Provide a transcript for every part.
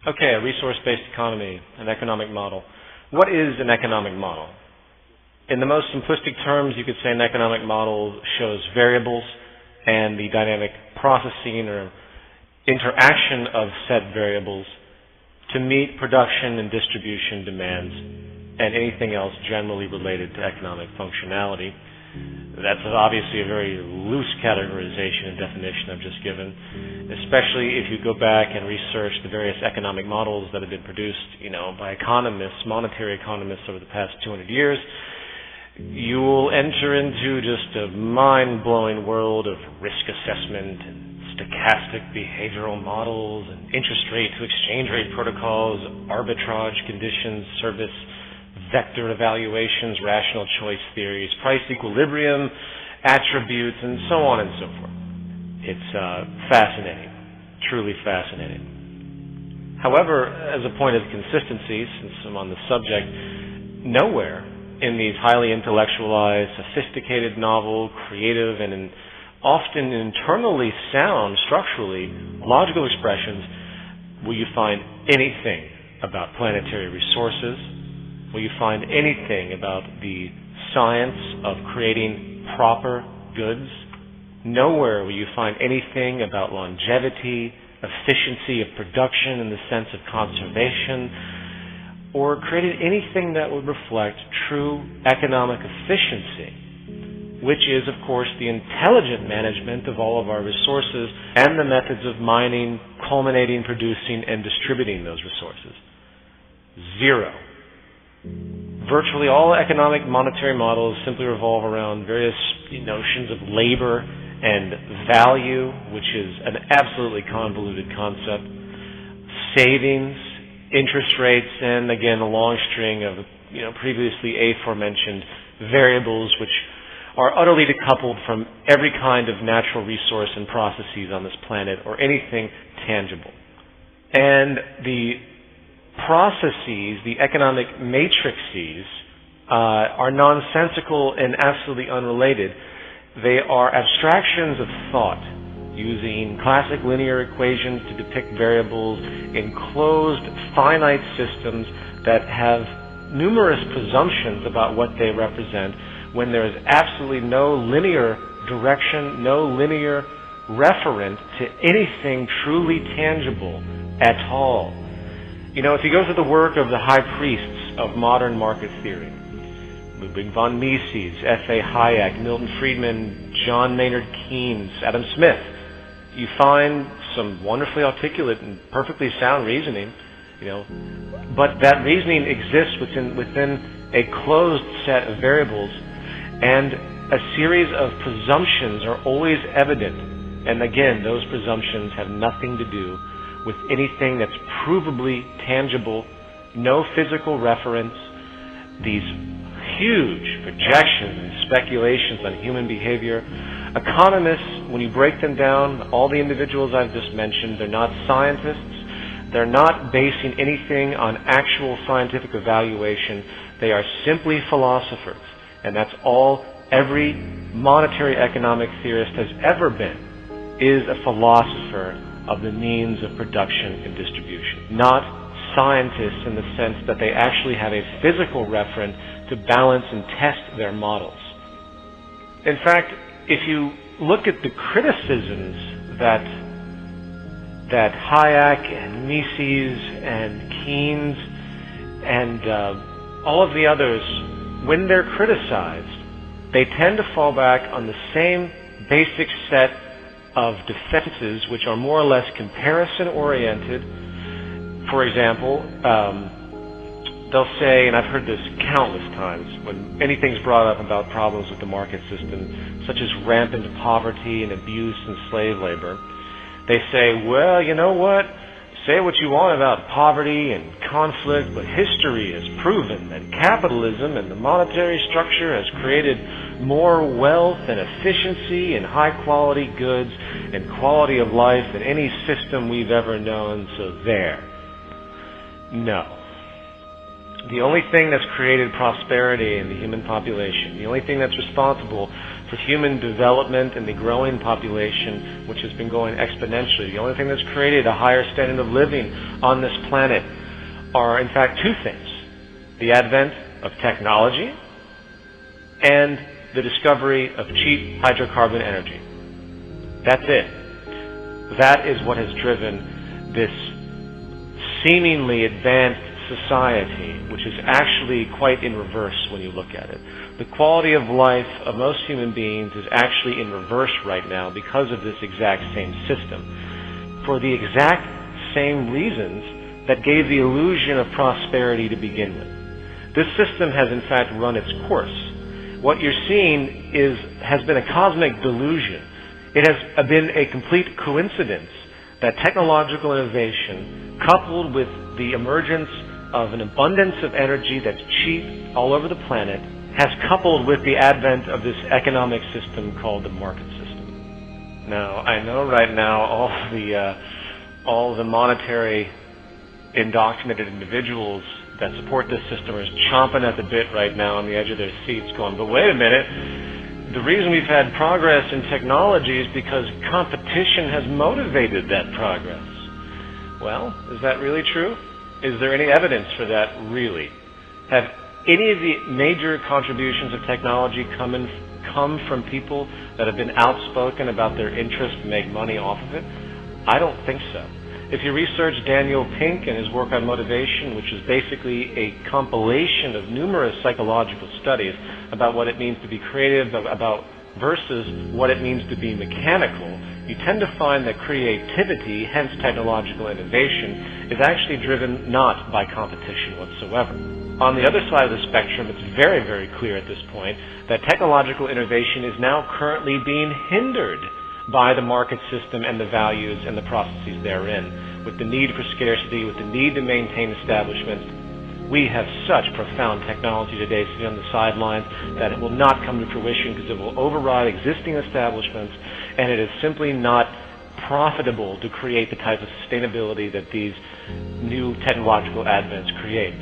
Okay, a resource-based economy, an economic model. What is an economic model? In the most simplistic terms, you could say an economic model shows variables and the dynamic processing or interaction of said variables to meet production and distribution demands and anything else generally related to economic functionality. That's obviously a very loose categorization and definition I've just given, especially if you go back and research the various economic models that have been produced, by economists, monetary economists over the past 200 years. You will enter into just a mind-blowing world of risk assessment and stochastic behavioral models and interest rate to exchange rate protocols, arbitrage conditions, service vector evaluations, rational choice theories, price equilibrium, attributes, and so on and so forth. It's fascinating, truly fascinating. However, as a point of consistency, since I'm on the subject, nowhere in these highly intellectualized, sophisticated, novel, creative, and often internally sound, structurally, logical expressions will you find anything about planetary resources. Will you find anything about the science of creating proper goods? Nowhere will you find anything about longevity, efficiency of production in the sense of conservation, or created anything that would reflect true economic efficiency, which is, of course, the intelligent management of all of our resources and the methods of mining, culminating, producing, and distributing those resources. Zero. Virtually all economic monetary models simply revolve around various notions of labor and value, which is an absolutely convoluted concept, savings, interest rates, and again a long string of previously aforementioned variables which are utterly decoupled from every kind of natural resource and processes on this planet or anything tangible. And the processes, the economic matrices, are nonsensical and absolutely unrelated. They are abstractions of thought using classic linear equations to depict variables in closed, finite systems that have numerous presumptions about what they represent when there is absolutely no linear direction, no linear referent to anything truly tangible at all. If you go through the work of the high priests of modern market theory, Ludwig von Mises, F.A. Hayek, Milton Friedman, John Maynard Keynes, Adam Smith, you find some wonderfully articulate and perfectly sound reasoning, but that reasoning exists within a closed set of variables, and a series of presumptions are always evident. And again, those presumptions have nothing to do with anything that's provably tangible, no physical reference. These huge projections and speculations on human behavior. Economists, when you break them down, all the individuals I've just mentioned, they're not scientists. They're not basing anything on actual scientific evaluation. They are simply philosophers. And that's all every monetary economic theorist has ever been, is a philosopher of the means of production and distribution, not scientists in the sense that they actually have a physical reference to balance and test their models. In fact, if you look at the criticisms that Hayek and Mises and Keynes and all of the others, when they're criticized, they tend to fall back on the same basic set of defenses which are more or less comparison-oriented. For example, they'll say, and I've heard this countless times, when anything's brought up about problems with the market system, such as rampant poverty and abuse and slave labor, they say, well, you know what? Say what you want about poverty and conflict, but history has proven that capitalism and the monetary structure has created more wealth and efficiency and high-quality goods and quality of life than any system we've ever known, so there. No. The only thing that's created prosperity in the human population, the only thing that's responsible for human development in the growing population, which has been going exponentially, the only thing that's created a higher standard of living on this planet are, in fact, two things: the advent of technology and the discovery of cheap hydrocarbon energy. That's it. That is what has driven this seemingly advanced society, which is actually quite in reverse when you look at it. The quality of life of most human beings is actually in reverse right now because of this exact same system, for the exact same reasons that gave the illusion of prosperity to begin with. This system has in fact run its course. What you're seeing has been a cosmic delusion. It has been a complete coincidence that technological innovation, coupled with the emergence of an abundance of energy that's cheap all over the planet, has coupled with the advent of this economic system called the market system. Now, I know right now all the monetary indoctrinated individuals that support this system are chomping at the bit right now on the edge of their seats going, but wait a minute, the reason we've had progress in technology is because competition has motivated that progress. Well, is that really true? Is there any evidence for that, really? Have any of the major contributions of technology come from people that have been outspoken about their interest to make money off of it? I don't think so. If you research Daniel Pink and his work on motivation, which is basically a compilation of numerous psychological studies about what it means to be creative, about versus what it means to be mechanical, you tend to find that creativity, hence technological innovation, is actually driven not by competition whatsoever. On the other side of the spectrum, it's very, very clear at this point that technological innovation is now currently being hindered by the market system and the values and the processes therein, with the need for scarcity, with the need to maintain establishments. We have such profound technology today sitting on the sidelines that it will not come to fruition because it will override existing establishments, and it is simply not profitable to create the type of sustainability that these new technological advents create.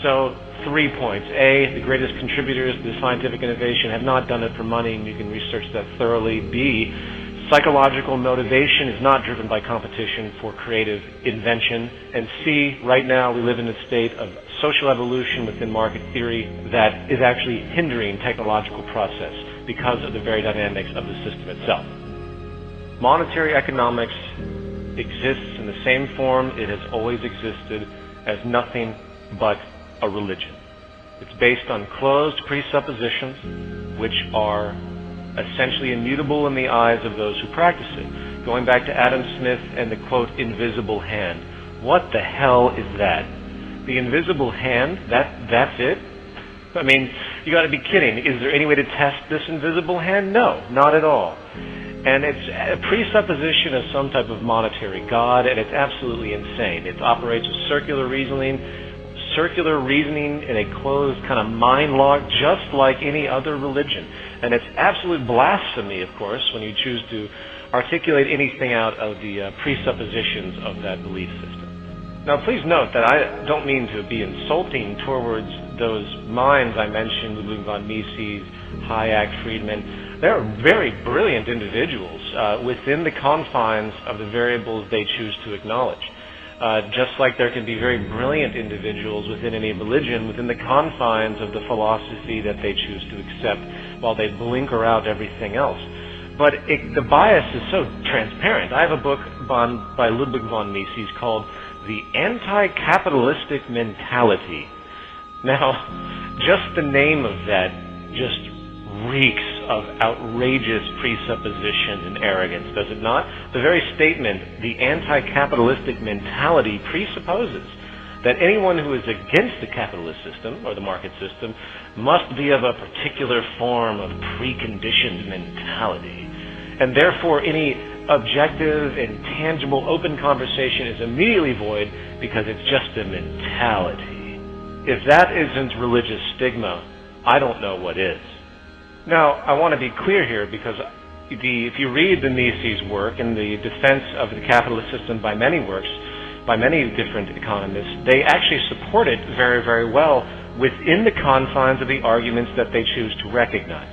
So, 3 points. A, the greatest contributors to scientific innovation have not done it for money, and you can research that thoroughly. B, psychological motivation is not driven by competition for creative invention. And C, right now we live in a state of social evolution within market theory that is actually hindering technological process because of the very dynamics of the system itself. Monetary economics exists in the same form it has always existed, as nothing but a religion. It's based on closed presuppositions, which are essentially immutable in the eyes of those who practice it. Going back to Adam Smith and the, quote, invisible hand. What the hell is that? The invisible hand? That's it? I mean, you got to be kidding. Is there any way to test this invisible hand? No, not at all. And it's a presupposition of some type of monetary god, and it's absolutely insane. It operates with circular reasoning in a closed kind of mind lock, just like any other religion. And it's absolute blasphemy, of course, when you choose to articulate anything out of the presuppositions of that belief system. Now, please note that I don't mean to be insulting towards those minds I mentioned, Ludwig von Mises, Hayek, Friedman. They're very brilliant individuals within the confines of the variables they choose to acknowledge. Just like there can be very brilliant individuals within any religion within the confines of the philosophy that they choose to accept while they blinker out everything else. But the bias is so transparent. I have a book by Ludwig von Mises called The Anti-Capitalistic Mentality. Now, just the name of that just reeks of outrageous presupposition and arrogance, does it not? The very statement, the anti-capitalistic mentality, presupposes that anyone who is against the capitalist system or the market system must be of a particular form of preconditioned mentality. And therefore any objective and tangible open conversation is immediately void because it's just a mentality. If that isn't religious stigma, I don't know what is. Now, I want to be clear here because if you read the Mises work and the defense of the capitalist system by many works, by many different economists, they actually support it very, very well within the confines of the arguments that they choose to recognize.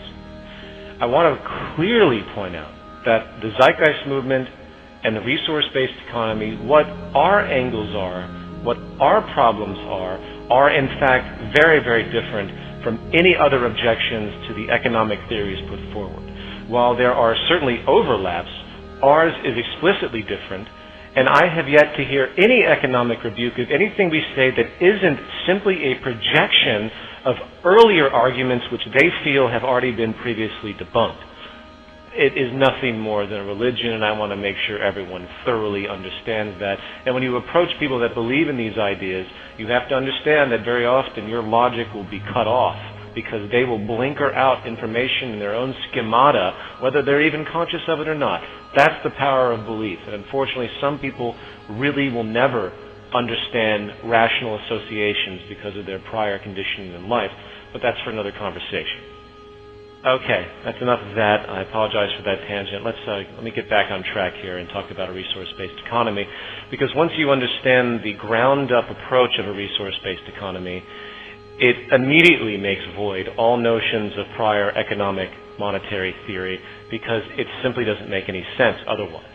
I want to clearly point out that the Zeitgeist movement and the resource-based economy, what our angles are, what our problems are in fact very, very different from any other objections to the economic theories put forward. While there are certainly overlaps, ours is explicitly different, and I have yet to hear any economic rebuke of anything we say that isn't simply a projection of earlier arguments which they feel have already been previously debunked. It is nothing more than a religion, and I want to make sure everyone thoroughly understands that. And when you approach people that believe in these ideas, you have to understand that very often your logic will be cut off because they will blinker out information in their own schemata, whether they're even conscious of it or not. That's the power of belief. And unfortunately, some people really will never understand rational associations because of their prior conditioning in life, but that's for another conversation. Okay, that's enough of that. I apologize for that tangent. Let me get back on track here and talk about a resource-based economy, because once you understand the ground-up approach of a resource-based economy, it immediately makes void all notions of prior economic monetary theory, because it simply doesn't make any sense otherwise.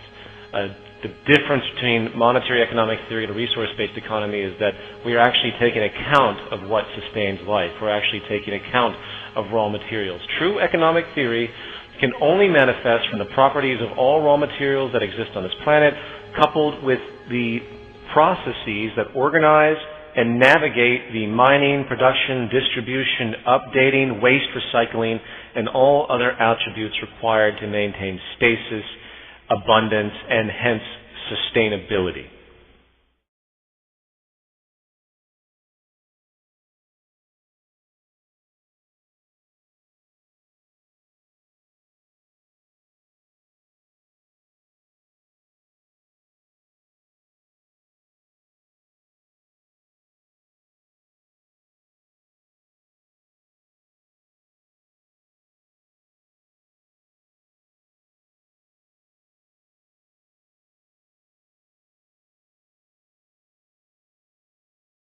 The difference between monetary economic theory and a resource-based economy is that we are actually taking account of what sustains life. We're actually taking account of raw materials. True economic theory can only manifest from the properties of all raw materials that exist on this planet, coupled with the processes that organize and navigate the mining, production, distribution, updating, waste recycling, and all other attributes required to maintain stasis, abundance, and hence sustainability.